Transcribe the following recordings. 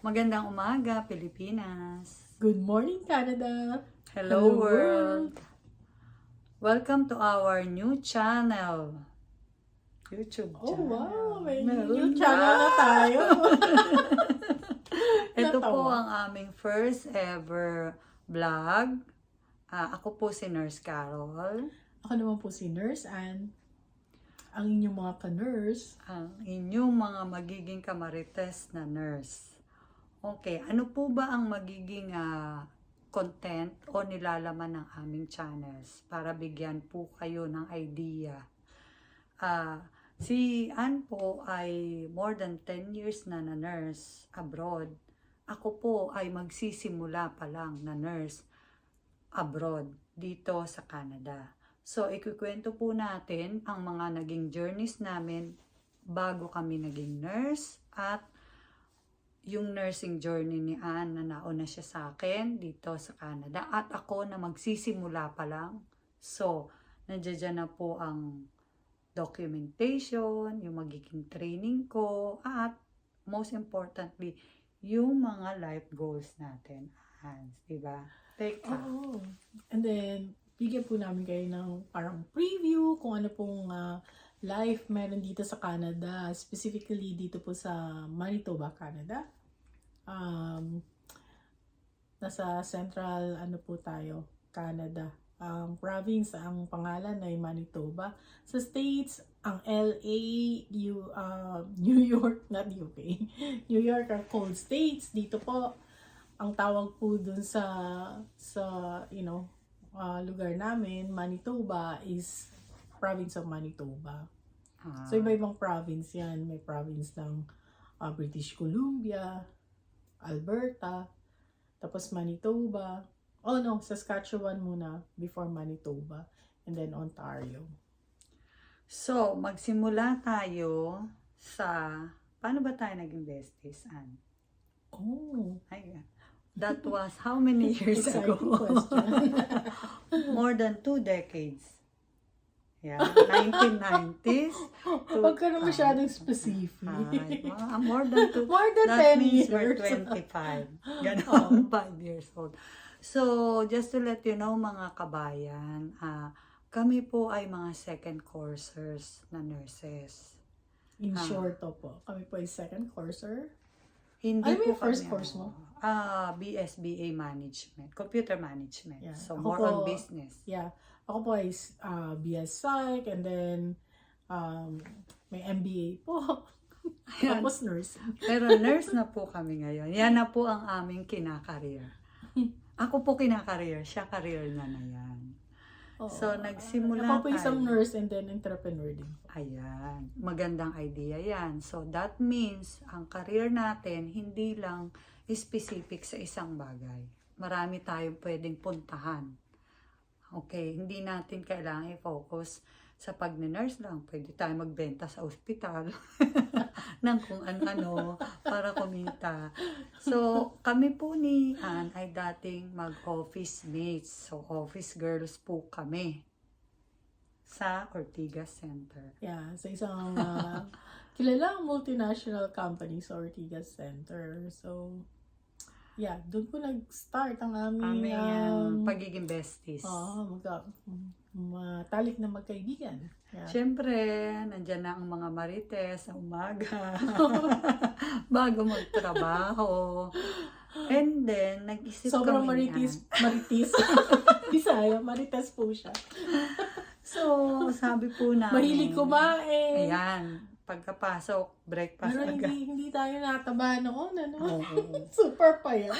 Magandang umaga, Pilipinas. Good morning, Canada! Hello, world. Welcome to our new channel. YouTube Oh, channel. wow! May Meron new na. channel na tayo! Ito po Natawa. ang aming first ever vlog. Ako po si Nurse Carol. Ako naman po si Nurse Ann. Ang inyong mga ka-nurse. Ang inyong mga magiging kamarites na nurse. Okay, ano po ba ang magiging content o nilalaman ng aming channels para bigyan po kayo ng idea? Si Ann po ay more than 10 years na nurse abroad. Ako po ay magsisimula pa lang na nurse abroad dito sa Canada. So, ikukwento po natin ang mga naging journeys namin bago kami naging nurse at yung nursing journey ni Ann na nauna siya sa akin dito sa Canada at ako na magsisimula pa lang. So, nandiyan na po ang documentation, yung magiging training ko at most importantly, yung mga life goals natin. Hans, diba? Teka. Oo. And then, bigyan po namin kayo ng parang preview kung ano pong life meron dito sa Canada. Specifically dito po sa Manitoba, Canada. Nasa central, Canada. Ang province, ang pangalan ay Manitoba. Sa states, ang LA, New York, not UK. New York are cold states. Dito po, ang tawag po dun sa lugar namin, Manitoba, is province of Manitoba. So, iba-ibang province yan. May province ng British Columbia, Alberta, tapos Manitoba. Oh no, Saskatchewan muna before Manitoba, and then Ontario. So, magsimula tayo sa paano ba tayo naging besties, Ann? Oh, Ayan. That was how many years ago? exciting question. More than 2 decades. Yeah, 1990s. Huwag ka na masyadong specific. More than 2. More than That 10 means years. we're 25. Ganon, 5 years old. So, just to let you know mga kabayan, kami po ay mga second coursers na nurses. In short po, kami po ay second courser. Hindi Ano po yung first kami, course mo? BSBA Management, Computer Management. Yeah. So, Ako more po, on business. Yeah. Ako po ay BS Psych, and then may MBA po. Ayan. Tapos nursing. Pero nurse na po kami ngayon. Yan na po ang aming kinakareer. Ako po kinakareer, siya career na yan. Oo. So, nagsimula Ako po isang tayo. nurse and then entrepreneur din po. Ayan, magandang idea yan. So, that means, ang career natin, hindi lang specific sa isang bagay. Marami tayong pwedeng puntahan. Okay, hindi natin kailangan i-focus sa pag-nurse lang. Pwede tayo magbenta sa ospital ng kung ano-ano para kumita. So, kami po ni Ann ay dating mag-office mates. So, office girls po kami sa Ortigas Center. Yeah, sa isang kilalang multinational company sa Ortigas Center. So, yeah, doon po nag-start ang aming Pagiging besties. matalik na magkaibigan. Yeah. Siyempre, nandyan na ang mga marites sa umaga bago magtrabaho. And then, nag-isip Sobrang kami marites. Bisaya, marites po siya. So, sabi po namin. Mahilig kumain. Ayan, pagkapasok, breakfast Pero agad. hindi tayo nataba noon, ano? Oo. Super payat.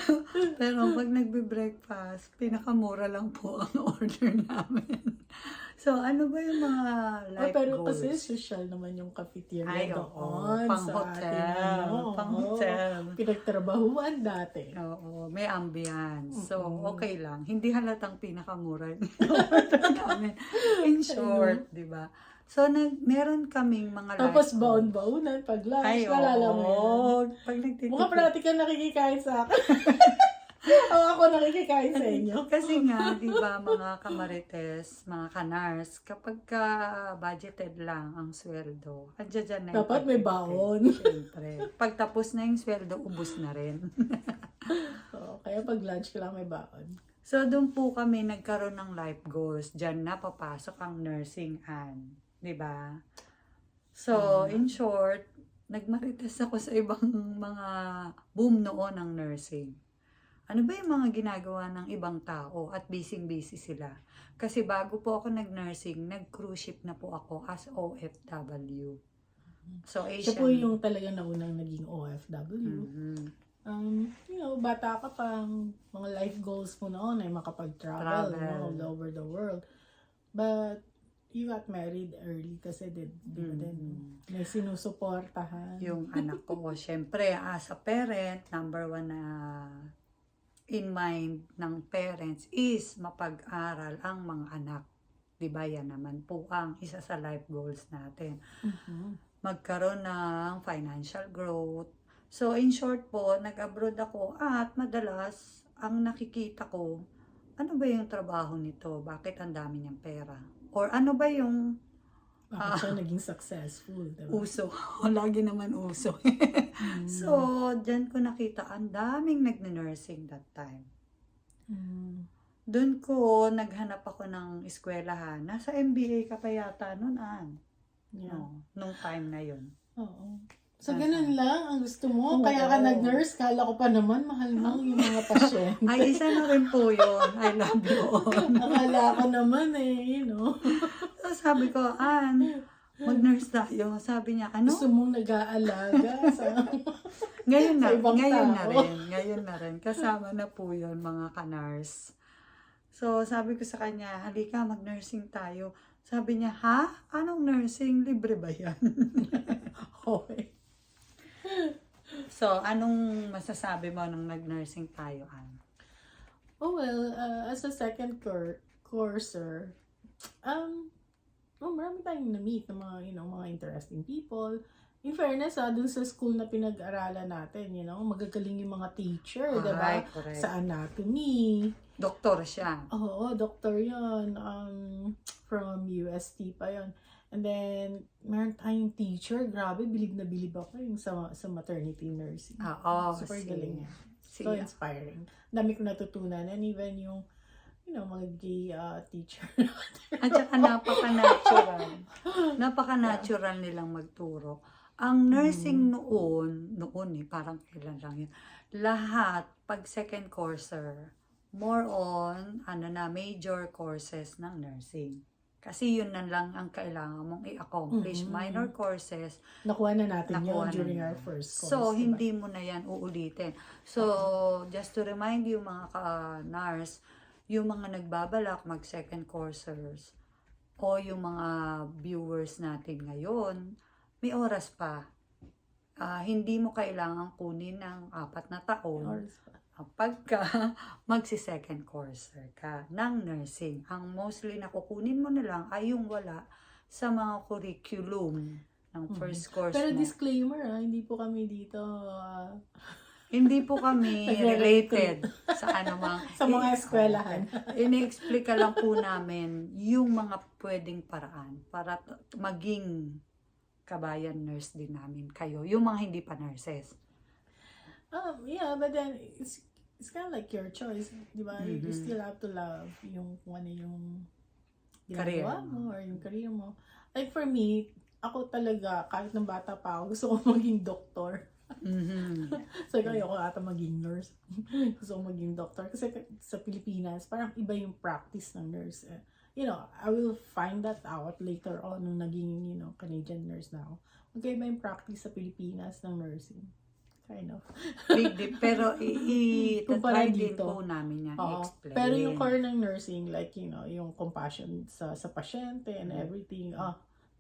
Pero pag nagbe-breakfast, pinakamura lang po ang order namin. So, ano ba yung mga life Pero goals? kasi social naman yung cafeteria Ay, oo. doon Pang sa hotel. ating, Pang hotel. Pinagtrabahuan dati. Oo, may ambience. So, Mm-mm. okay lang. Hindi halatang pinakamura yung order namin. In short, di ba? So, meron kaming mga Tapos life goals. baon-baonan pag lunch. Ay, Nalala mo yan. oo. Pag nagtitipid. Mukha parati ka nakikikain sa akin. Ako nakikikain sa inyo. Kasi nga, di ba, mga kamarites, mga kanars, kapag ka budgeted lang ang sweldo, andyan dyan na yung Dapat may pagtitipid. baon. Siyempre. Pag tapos na yung sweldo, ubus na rin. Oo, kaya pag lunch ko lang may baon. So, doon po kami nagkaroon ng life goals. Diyan na papasok ang nursing, Ann. Di ba? So, in short, nagmarites ako sa ibang mga boom noon ng nursing. Ano ba yung mga ginagawa ng ibang tao at busy-busy sila? Kasi bago po ako nag-nursing, nag-cruise ship na po ako as OFW. So, Siya Asian. po yung talagang naunang naging OFW. Mhm. Bata ka pang mga life goals mo noon ay makapag-travel all over the world. But you got married early kasi di ba din, may sinusuportahan. Yung anak ko, syempre, as a parent, number one na in mind ng parents is mapag-aral ang mga anak. Diba yan naman po ang isa sa life goals natin. Magkaroon ng financial growth. So in short po, nag-abroad ako at madalas ang nakikita ko, ano ba yung trabaho nito? Bakit ang dami niyang pera? Or ano ba yung Bakit siya naging successful, diba? uso? Lagi naman uso. So, dyan ko nakita, ang daming nagne-nursing that time. Doon ko, naghanap ako ng eskwelahan. Nasa MBA ka pa yata noon, Ann. Yeah. No, nung time na yun. Oo. So, ganun lang ang gusto mo. Oo. Kaya ka nag-nurse, kala ko pa naman, mahal mo yung mga pasyente. Ay, isa na rin po yun. I love you all. Akala ko naman So, sabi ko, Ann, mag-nurse tayo. Sabi niya, ano? Gusto mong nag-aalaga sa... Ngayon na, sa ibang ngayon na tao. rin. Ngayon na rin. Kasama na po yun, mga kanars. So, sabi ko sa kanya, halika, mag-nursing tayo. Sabi niya, ha? Anong nursing? Libre ba yan? Okay. So, anong masasabi mo nung nag-nursing tayo, Ann? Oh well, as a second courser, marami tayong na-meet ng mga, mga interesting people. In fairness, dun sa school na pinag-aralan natin, magagaling yung mga teacher, diba? Correct. Sa anatomy. Doktor siya. Oo, doctor yun. From UST pa yun. And then, meron tayong teacher. Grabe, bilib na bilib ako yung sa maternity nursing. Oo. Super galing niya. Si, So inspiring. Dami ko natutunan. And even yung, mga gay teacher. at saka napaka-natural. Napaka-natural nilang magturo. Ang nursing noon parang kailan lang yun. Lahat, pag second courser, more on, major courses ng nursing. Kasi yun na lang ang kailangan mong i-accomplish. Minor courses, Nakuha na natin Nakuha yun during na our first course. so, diba? hindi mo na yan uulitin. So, just to remind you mga ka-nurse, yung mga nagbabalak mag-second coursers o yung mga viewers natin ngayon, may oras pa. Hindi mo kailangan kunin ng 4 na taon Oras pa. pagka magsi-second courser ka ng nursing. Ang mostly na kukunin mo na lang ay yung wala sa mga curriculum ng first course Pero mo. disclaimer, hindi po kami dito Hindi po kami related sa anumang sa mga eskwelahan. Ini-explica lang po namin yung mga pwedeng paraan para maging kabayan nurse din namin kayo. Yung mga hindi pa nurses. Yeah, but then it's kind of like your choice, di ba? You still have to love yung kung ano yung ginagawa mo or yung career mo. Like for me, ako talaga, kahit nung bata pa ako, gusto ko maging doktor. So, ayoko ata maging nurse. Gusto ko maging doktor. Kasi sa Pilipinas, parang iba yung practice ng nurse. I will find that out later on nung naging, Canadian nurse na ako. Magkaiba yung practice sa Pilipinas ng nursing. Kind of. Big deal. Pero Kumpara i-try din dito. po namin yan i-explain. Pero yung core ng nursing, like, yung compassion sa pasyente and everything,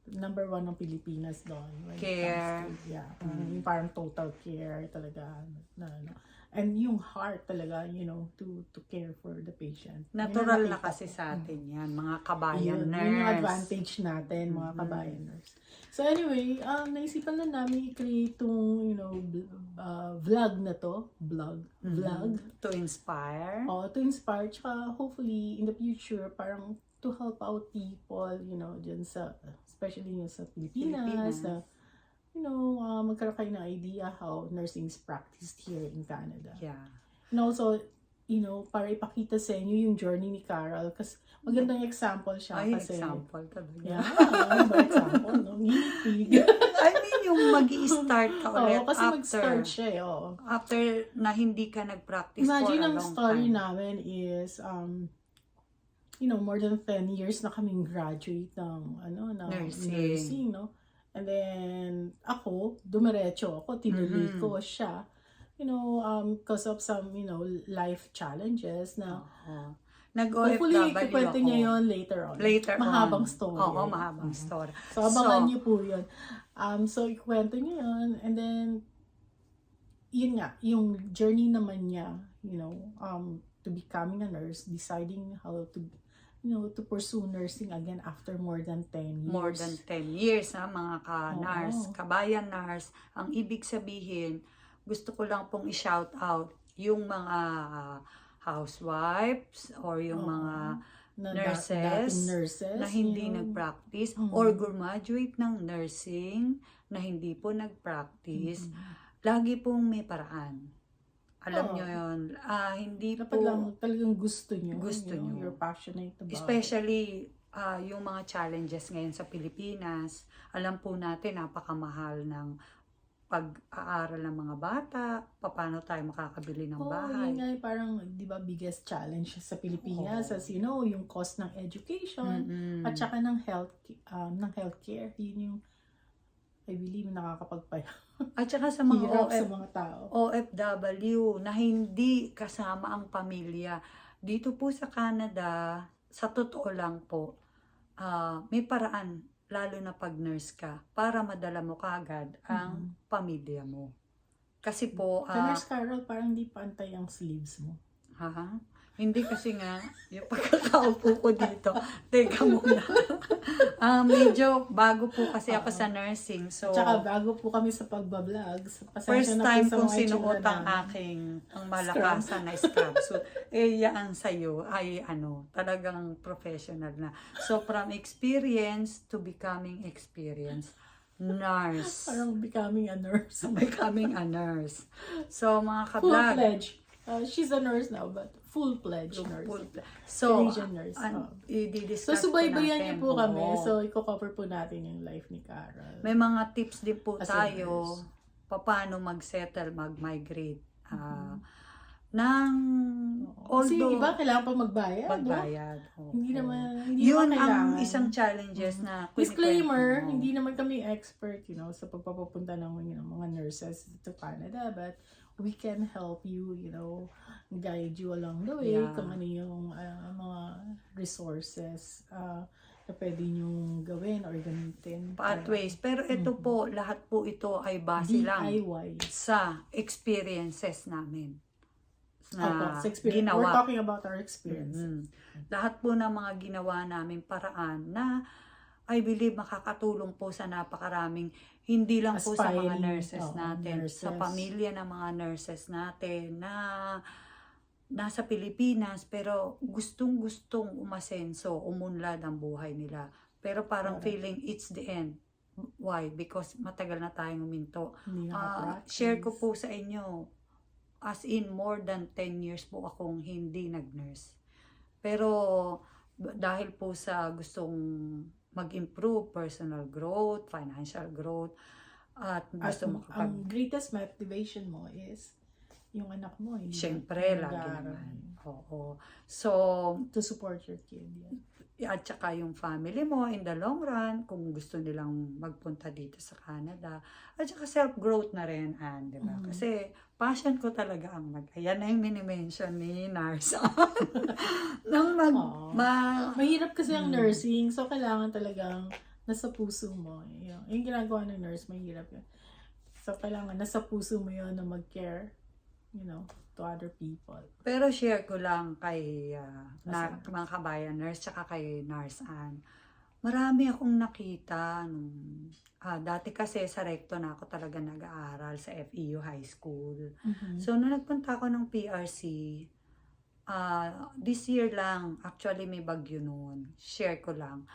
number one ng Pilipinas doon. When it Care. comes to, yeah. Yung parang total care talaga. And yung heart talaga, to care for the patient. Natural Yun ang na nakita kasi ko. sa atin yan, mga kabayan Yun nurse. yung advantage natin, mga kabayan nurse. So anyway, naisipan na namin i-create tong, vlog na to. Vlog. To inspire. To inspire. Tsaka hopefully, in the future, parang to help out people, dyan sa, especially yung sa Pilipinas. Magkaroon kayo ng idea how nursing is practiced here in Canada. Yeah. And also, para ipakita sa inyo yung journey ni Carol. Kasi magandang example siya. Ay, kasi, example talaga. Yeah, ba example, no? Guinea I mean, yung mag-i-start ka ulit kasi after. mag-start siya eh. After na hindi ka nag-practice Imagine for a ang long story time. namin is, more than 10 years na kaming graduate ng, nursing, no? And then, ako, dumiretso ako, tinuloy ko siya. Because of some, life challenges na hopefully, Nag-OFW ikukwento ako. niya yon later on. Mahabang story. Oo, mahabang story. So, abangan niyo po yun. So, ikukwento niya yun. And then, yun nga, yung journey naman niya, to becoming a nurse, deciding how to pursue nursing again after more than 10 years. More than 10 years, mga ka-nurse, kabayan nurse. Ang ibig sabihin, gusto ko lang pong i-shout out yung mga housewives or yung mga dating nurses na hindi nag-practice or graduate ng nursing na hindi po nag-practice. Lagi pong may paraan. Alam nyo yun. Hindi dapat po lang talagang gusto nyo. nyo. You're passionate about Especially yung mga challenges ngayon sa Pilipinas. Alam po natin, napakamahal ng pag-aaral ng mga bata, paano tayo makakabili ng bahay. Yun nga, parang, di ba, biggest challenge sa Pilipinas, as you know, yung cost ng education, at saka ng healthcare. Yun yung, I believe, nakakapagpaya. At saka sa mga hirap sa mga tao. OFW na hindi kasama ang pamilya. Dito po sa Canada, sa totoo lang po, may paraan, lalo na pag nurse ka, para madala mo kagad ang pamilya mo. Kasi po, Sa Nurse Carol, parang di pantay ang sleeves mo. Hindi kasi nga, yung pagkakaupo ko dito, teka muna. Medyo bago po kasi ako sa nursing. So, Tsaka bago po kami sa pagbablog. first time kong sinuot ang aking malakasan na scrub. So, yan sa'yo ay talagang professional na. So, from experience to becoming experienced. Nurse. Parang becoming a nurse. Becoming a nurse. So, mga Full kablog. pledge. She's a nurse now, but full-fledged nurse. So, Canadian nurse. i-discuss So, subaybayan natin. niyo po kami. Oo. So, i-cover po natin yung life ni Carol. May mga tips din po As a tayo nurse. paano mag-settle, mag-migrate. Kasi yung iba, kailangan pa magbayad. Magbayad. No? Hindi naman Yun ang kailangan. isang challenges na Disclaimer, kinikwento mo. hindi naman kami expert, sa pagpapapunta ng mga nurses to Canada, but we can help you, guide you along the way, kung ano yung mga resources na pwede nyong gawin or gamitin. Pathways. Pero ito po, lahat po ito ay base lang DIY. sa experiences namin. We're talking about our experience. Lahat po ng mga ginawa namin paraan na I believe makakatulong po sa napakaraming, hindi lang po sa mga nurses natin, sa pamilya ng mga nurses natin na nasa Pilipinas pero gustong-gustong umasenso, umunlad ang buhay nila. Pero parang feeling it's the end. Why? Because matagal na tayong huminto. Share ko po sa inyo, as in more than 10 years po akong hindi nag-nurse. Pero dahil po sa gustong mag-improve personal growth, financial growth, at gusto ang greatest motivation mo is yung anak mo. Siyempre, lagi naman. Oo. So, to support your kid. At saka yung family mo in the long run, kung gusto nilang magpunta dito sa Canada. At saka self-growth na rin, di ba? Kasi passion ko talaga ang ayan na yung mini-mention ni Nars. Mahirap kasi ang nursing, so kailangan talagang nasa puso mo. Yung ginagawa ng nurse, mahirap yun. So, kailangan nasa puso mo yun na mag-care, to other people. Pero share ko lang kay Nasa- mga kabayan nurse tsaka kay Nurse Ann. Marami akong nakita dati kasi sa recto na ako talaga nag-aaral sa FEU High School. Mhm. So, nung nagpunta ako ng PRC, this year lang, actually may bagyo noon. Share ko lang.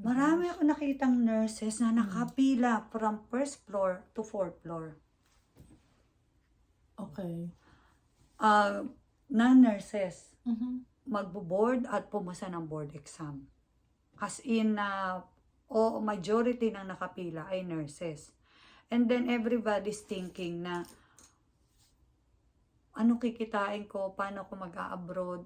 Marami akong nakitang nurses na nakapila from first floor to fourth floor. Okay. Na nurses, Mhm. magbo-board at pumasa ng board exam. As in, majority ng nakapila ay nurses. And then everybody's thinking na, ano kikitain ko, paano ako mag-a-abroad,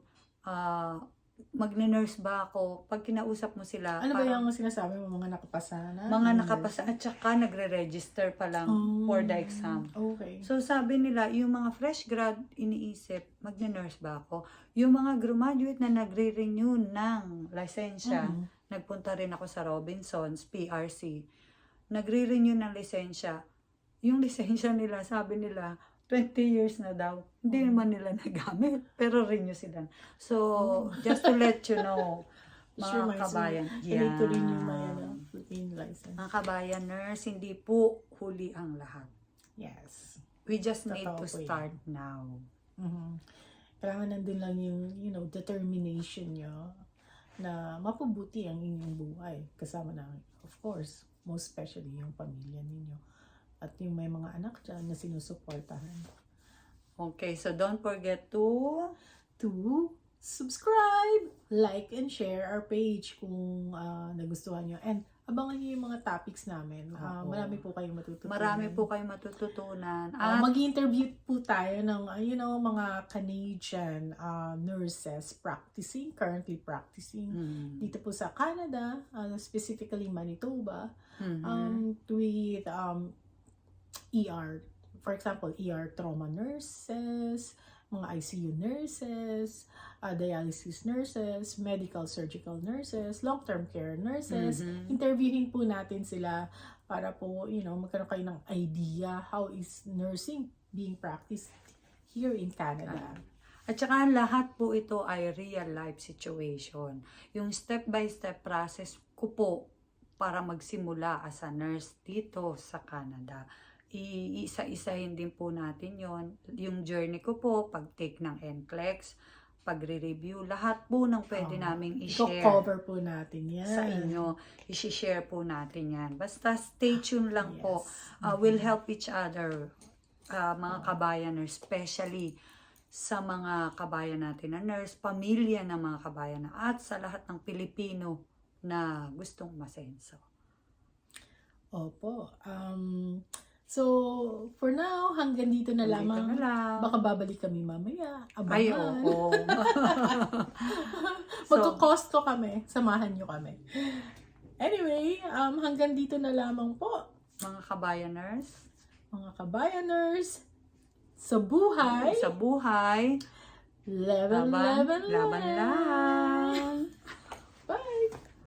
magne-nurse ba ako? Pag kinausap mo sila, Ano ba parang yung sinasabi mo, mga nakapasa na? mga nakapasa at saka nagre-register pa lang for the exam. Okay. So sabi nila, yung mga fresh grad iniisip, magne-nurse ba ako? Yung mga graduate na nagre-renew ng lisensya, nagpunta rin ako sa Robinsons, PRC, nagre-renew ng lisensya. Yung lisensya nila, sabi nila, 20 years na daw. Hindi naman nila nagamit, pero renew sila. So, just to let you know, Sure, mga kabayan. I need to renew my Philippine license. Mga kabayan nurse, hindi po huli ang lahat. Yes. We just need Totoo to po yan. start now. Kailangan nandun lang yung, determination nyo na mapabuti ang inyong buhay. Kasama na, of course, most especially yung pamilya ninyo. At yung may mga anak dyan na sinusuportahan. Okay, so don't forget to Subscribe, like, and share our page kung nagustuhan nyo. And abangan nyo yung mga topics namin. Oo. Marami po kayong matututunan. marami po kayong matututunan. At Mag-interview po tayo ng, mga Canadian nurses currently practicing dito po sa Canada, specifically Manitoba, with ER. For example, ER trauma nurses, mga ICU nurses, dialysis nurses, medical surgical nurses, long-term care nurses. Interviewin po natin sila para po, magkaroon kayo ng idea how is nursing being practiced here in Canada. At saka lahat po ito ay real life situation. Yung step-by-step process ko po para magsimula as a nurse dito sa Canada. Iisa-isahin din po natin yon. Yung journey ko po, pag-take ng NCLEX, pagre-review, lahat po ng pwede naming i-share. I-cover po natin yan. Sa inyo, i-share po natin yan. Basta stay tuned lang po. Yes. We'll help each other, mga kabayan nurse, especially sa mga kabayan natin na nurse, pamilya ng mga kabayan na, at sa lahat ng Pilipino na gustong masenso. Opo. So, for now, hanggang dito na lamang. Baka babalik kami mamaya. Abangan. Ay, oo. Magko-costo kami. Samahan nyo kami. Anyway, hanggang dito na lamang po. Mga kabayaners, Mga kabayaners, sa buhay, sa buhay, laban laban lang.